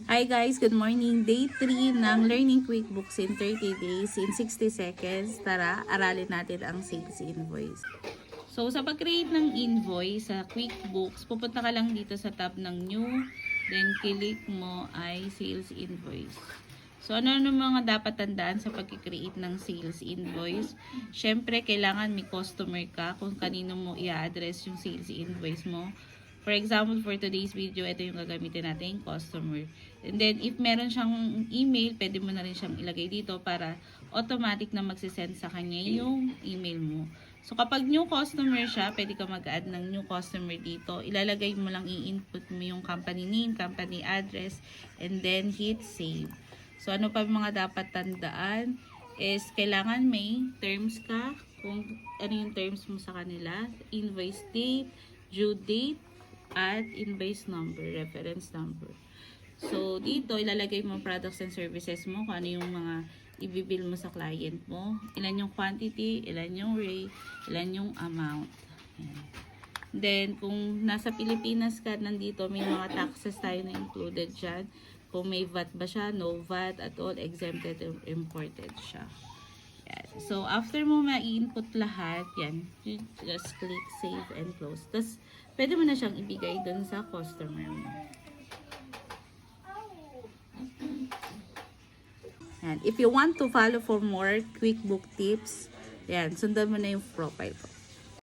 Hi guys, good morning. Day 3 ng Learning QuickBooks in 30 days in 60 seconds. Tara, aralin natin ang sales invoice. So, sa pag-create ng invoice sa QuickBooks, pupunta ka lang dito sa tab ng New, then click mo ay Sales Invoice. So, ano mga dapat tandaan sa pag-create ng sales invoice? Syempre, kailangan may customer ka kung kanino mo i-address yung sales invoice mo. For example, for today's video, ito yung gagamitin natin, customer. And then, if meron siyang email, pwede mo na rin siyang ilagay dito para automatic na magsisend sa kanya yung email mo. So, kapag new customer siya, pwede ka mag-add ng new customer dito. Ilalagay mo lang, i-input mo yung company name, company address, and then hit save. So, ano pa mga dapat tandaan is kailangan may terms ka, kung ano yung terms mo sa kanila, invoice date, due date, at invoice number, reference number. So, dito, ilalagay mo products and services mo, kung ano yung mga ibibil mo sa client mo, ilan yung quantity, ilan yung rate, ilan yung amount. Ayan. Then, kung nasa Pilipinas ka, nandito, may mga taxes tayo na included dyan. Kung may VAT ba siya, no VAT at all, exempted or imported siya. Yan. So, after mo ma-input lahat, yan, you just click save and close. Tapos, pwede mo na siyang ibigay dun sa customer mo. Yan. If you want to follow for more QuickBook tips, yan, sundan mo na yung profile ko.